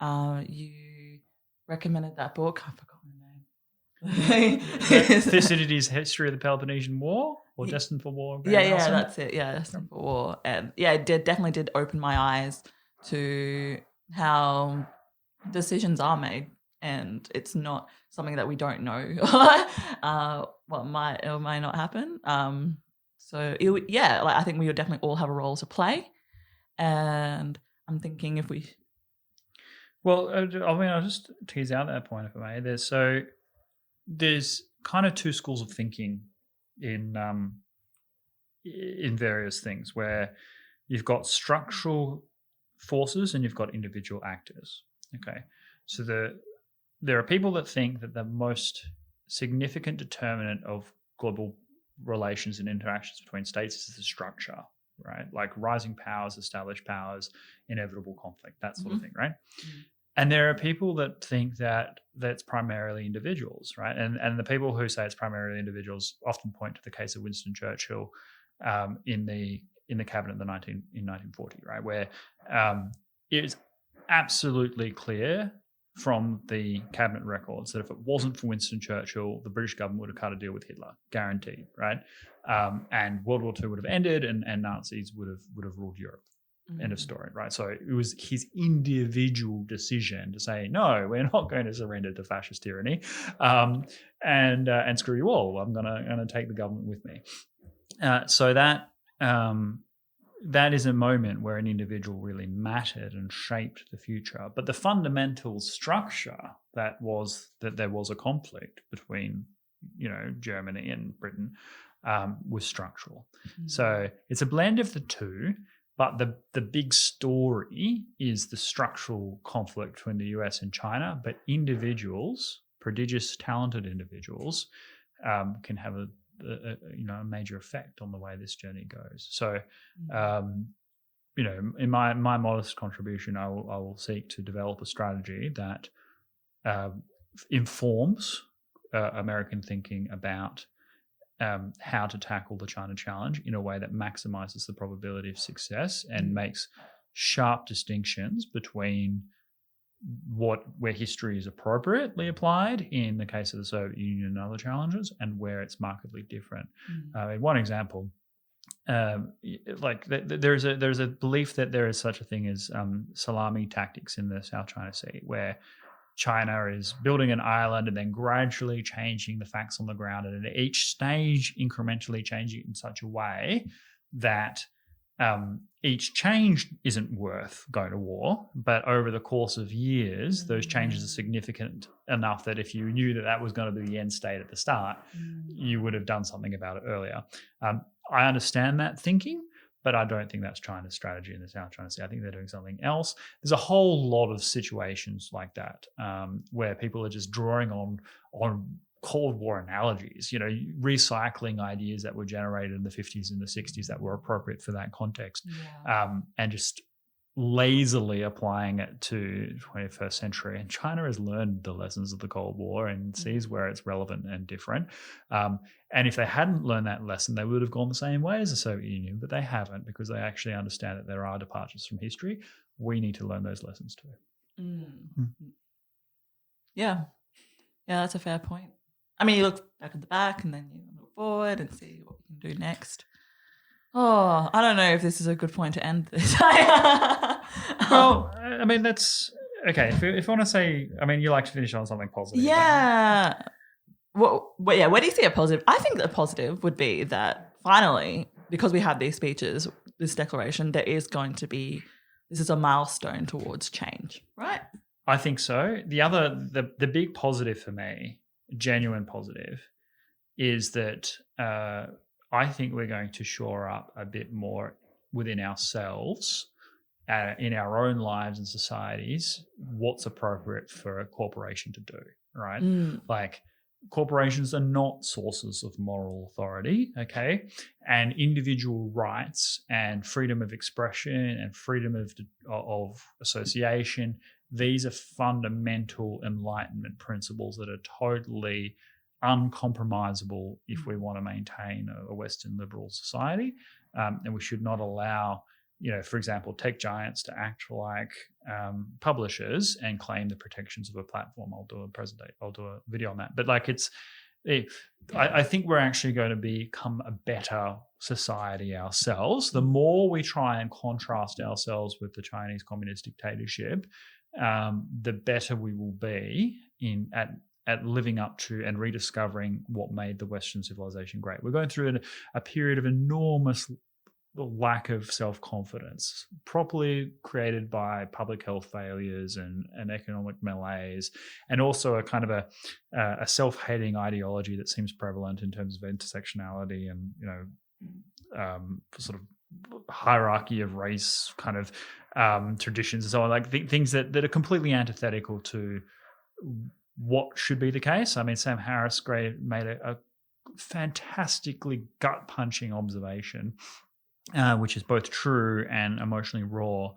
S1: you recommended that book. I forgot the name.
S2: Thucydides' History of the Peloponnesian War, or Destined for War.
S1: Yeah, that's it. Yeah, Destined for War. And yeah, it definitely did open my eyes to how decisions are made, and it's not something that we don't know what might or might not happen. So I think we would definitely all have a role to play, and I'm thinking if we.
S2: Well, I mean, I'll just tease out that point if I may. There's kind of two schools of thinking in various things, where you've got structural forces and you've got individual actors. Okay, so there are people that think that the most significant determinant of global relations and interactions between states is the structure, right? Like rising powers, established powers, inevitable conflict, that sort of thing, right? And there are people that think that that's primarily individuals, right? And the people who say it's primarily individuals often point to the case of Winston Churchill in the cabinet in 1940, right, where it is absolutely clear from the cabinet records that if it wasn't for Winston Churchill, the British government would have cut a deal with Hitler, guaranteed, right? And World War II would have ended, and Nazis would have ruled Europe. End of story, right? So it was his individual decision to say, no, we're not going to surrender to fascist tyranny, and screw you all. I'm gonna take the government with me. So that is a moment where an individual really mattered and shaped the future. But the fundamental structure that there was a conflict between, Germany and Britain was structural. So it's a blend of the two. But the big story is the structural conflict between the US and China. But individuals, prodigious, talented individuals, can have a major effect on the way this journey goes. So, in my modest contribution, I will seek to develop a strategy that informs American thinking about how to tackle the China challenge in a way that maximizes the probability of success and makes sharp distinctions between where history is appropriately applied in the case of the Soviet Union and other challenges, and where it's markedly different. One example, there's a belief that there is such a thing as salami tactics in the South China Sea, where China is building an island and then gradually changing the facts on the ground, and at each stage incrementally changing it in such a way that each change isn't worth going to war, but over the course of years, those changes are significant enough that if you knew that that was going to be the end state at the start, you would have done something about it earlier. I understand that thinking, but I don't think that's China's strategy in the South China Sea. I think they're doing something else. There's a whole lot of situations like that where people are just drawing on Cold War analogies, recycling ideas that were generated in the 50s and the 60s that were appropriate for that context, and just lazily applying it to 21st century. And China has learned the lessons of the Cold War and sees where it's relevant and different. And if they hadn't learned that lesson, they would have gone the same way as the Soviet Union, but they haven't, because they actually understand that there are departures from history. We need to learn those lessons too.
S1: Yeah, that's a fair point. I mean, you look back at the back and then you look forward and see what we can do next. Oh, I don't know if this is a good point to end this.
S2: Well, I mean, that's okay. If you want to say, I mean, you like to finish on something positive.
S1: Yeah. Well, yeah, where do you see a positive? I think the positive would be that finally, because we have these speeches, this declaration, there is going to be, this is a milestone towards change, right?
S2: I think so. The big positive for me, genuine positive, is that I think we're going to shore up a bit more within ourselves, in our own lives and societies, what's appropriate for a corporation to do, right? Like, corporations are not sources of moral authority, okay? And individual rights and freedom of expression and freedom of association, these are fundamental Enlightenment principles that are totally uncompromisable if we want to maintain a Western liberal society. And we should not allow, for example, tech giants to act like publishers and claim the protections of a platform. I'll do a video on that. But I think we're actually going to become a better society ourselves. The more we try and contrast ourselves with the Chinese communist dictatorship, the better we will be at living up to and rediscovering what made the Western civilization great. We're going through a period of enormous lack of self-confidence, properly created by public health failures and economic malaise, and also a kind of a self-hating ideology that seems prevalent in terms of intersectionality and sort of hierarchy of race kind of traditions and so on, like things that are completely antithetical to what should be the case. I mean, Sam Harris made a fantastically gut-punching observation, which is both true and emotionally raw,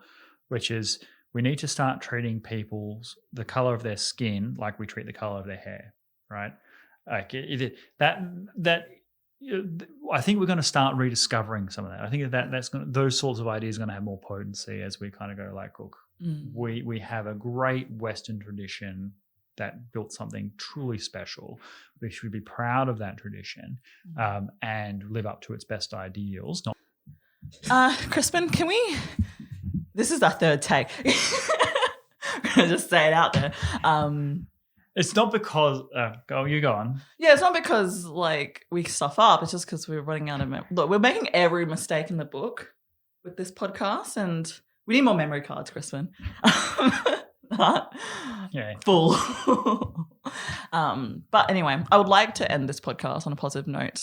S2: which is we need to start treating the color of their skin like we treat the color of their hair, right? Like I think we're going to start rediscovering some of that. I think those sorts of ideas are going to have more potency as we kind of go like, look, we have a great Western tradition that built something truly special. We should be proud of that tradition and live up to its best ideals.
S1: Crispin, this is our third take. I'm going to just say it out there.
S2: It's not because, you go on.
S1: Yeah, it's not because we stuff up. It's just because we're running out of look, we're making every mistake in the book with this podcast, and we need more memory cards, Crispin.
S2: Yeah.
S1: Full. But anyway, I would like to end this podcast on a positive note.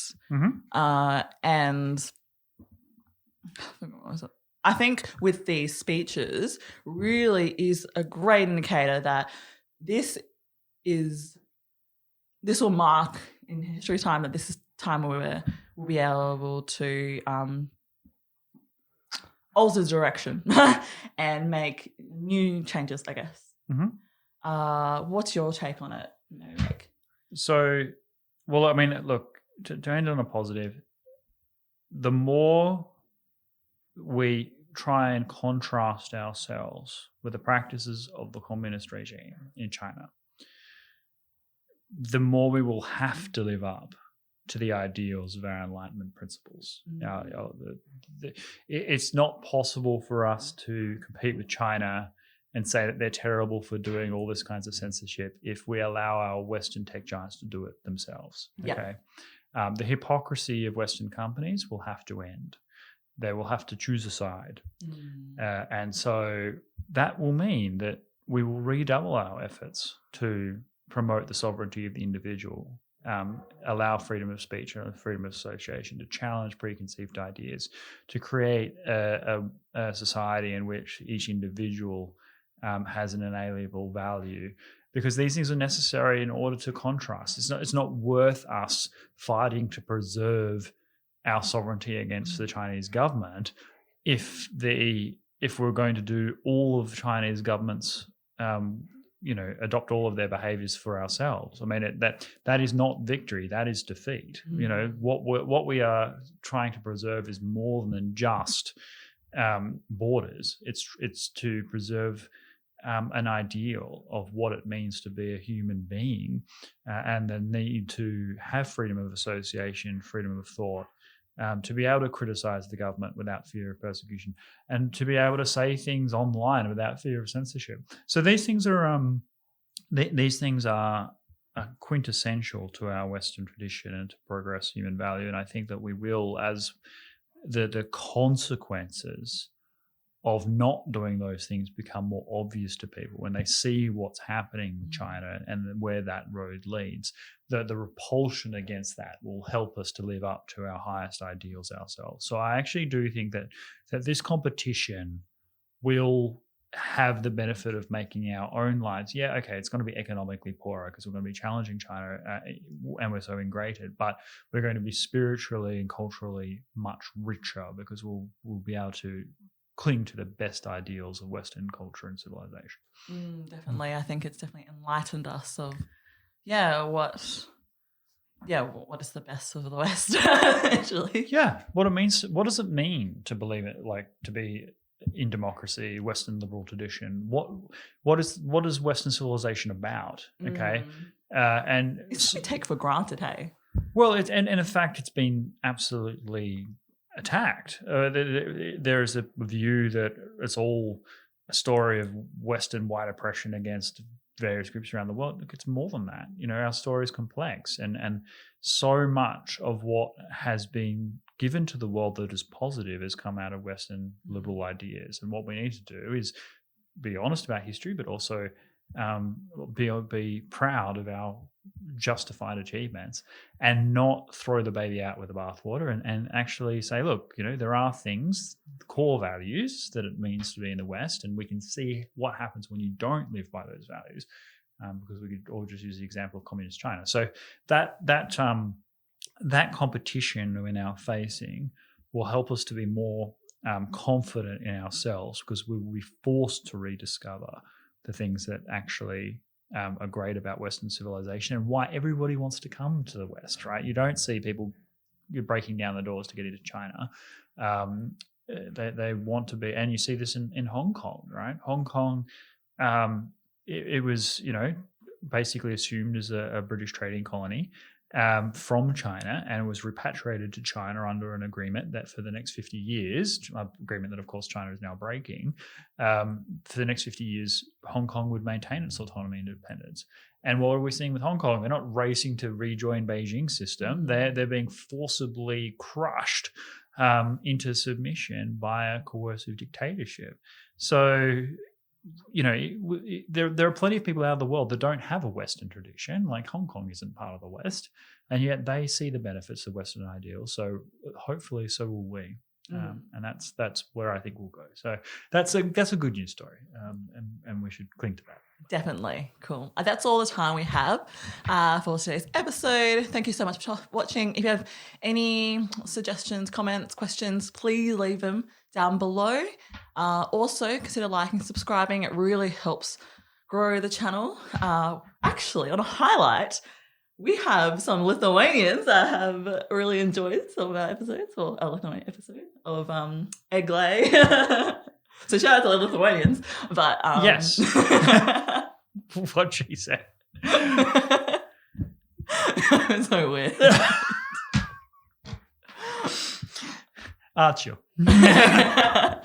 S1: And I think with these speeches really is a great indicator that this will mark in history time that this is time where we'll be able to alter direction and make new changes, I guess. What's your take on it?
S2: So, well, I mean, look, to end on a positive, the more we try and contrast ourselves with the practices of the communist regime in China, the more we will have to live up to the ideals of our Enlightenment principles. It's not possible for us to compete with China and say that they're terrible for doing all this kinds of censorship if we allow our Western tech giants to do it themselves. Okay, the hypocrisy of Western companies will have to end. they will have to choose a side. And so that will mean that we will redouble our efforts to promote the sovereignty of the individual, allow freedom of speech and freedom of association, to challenge preconceived ideas, to create a society in which each individual has an inalienable value, because these things are necessary in order to contrast. It's not worth us fighting to preserve our sovereignty against the Chinese government if we're going to do all of Chinese government's adopt all of their behaviors for ourselves. I mean, that is not victory. That is defeat. What we are trying to preserve is more than just borders. It's to preserve an ideal of what it means to be a human being, and the need to have freedom of association, freedom of thought, to be able to criticize the government without fear of persecution, and to be able to say things online without fear of censorship. So these things are quintessential to our Western tradition and to progress human value. And I think that we will, as the consequences of not doing those things become more obvious to people when they see what's happening with China and where that road leads, the repulsion against that will help us to live up to our highest ideals ourselves. So I actually do think that this competition will have the benefit of making our own lives, it's going to be economically poorer because we're going to be challenging China and we're so ingrated, but we're going to be spiritually and culturally much richer because we'll be able to cling to the best ideals of Western culture and civilization.
S1: Definitely. I think it's definitely enlightened us of, what is the best of the West, actually.
S2: Yeah, what it means. What does it mean to believe it, like to be in democracy, Western liberal tradition? What is Western civilization about? Okay, and
S1: it's we take for granted, hey.
S2: Well, and in fact, it's been absolutely attacked. There is a view that it's all a story of Western white oppression against various groups around the world. Look, it's more than that. Our story is complex, and so much of what has been given to the world that is positive has come out of Western liberal ideas. And what we need to do is be honest about history, but also be proud of our justified achievements and not throw the baby out with the bathwater, and actually say, look, there are things, core values that it means to be in the West, and we can see what happens when you don't live by those values, because we could all just use the example of communist China. So that competition we're now facing will help us to be more confident in ourselves, because we will be forced to rediscover the things that actually are great about Western civilization and why everybody wants to come to the West, right? You don't see people breaking down the doors to get into China. They want to be, and you see this in Hong Kong, right? Hong Kong, it was, basically assumed as a British trading colony from China, and was repatriated to China under an agreement that for the next 50 years, an agreement that of course China is now breaking, for the next 50 years, Hong Kong would maintain its autonomy and independence. And what are we seeing with Hong Kong? They're not racing to rejoin Beijing's system. They're being forcibly crushed into submission by a coercive dictatorship. So, there are plenty of people out of the world that don't have a Western tradition, like Hong Kong isn't part of the West, and yet they see the benefits of Western ideals. So hopefully, so will we, and that's where I think we'll go. So that's a good news story, and we should cling to that.
S1: Definitely. Cool. That's all the time we have for today's episode. Thank you so much for watching. If you have any suggestions, comments, questions, please leave them down below. Also, consider liking and subscribing. It really helps grow the channel. Actually, on a highlight, we have some Lithuanians that have really enjoyed some of our episodes, or our Lithuanian episode of egg lay. So shout out to the Lithuanians. But
S2: yes. What she said.
S1: It's so weird.
S2: Archie.
S1: Yeah.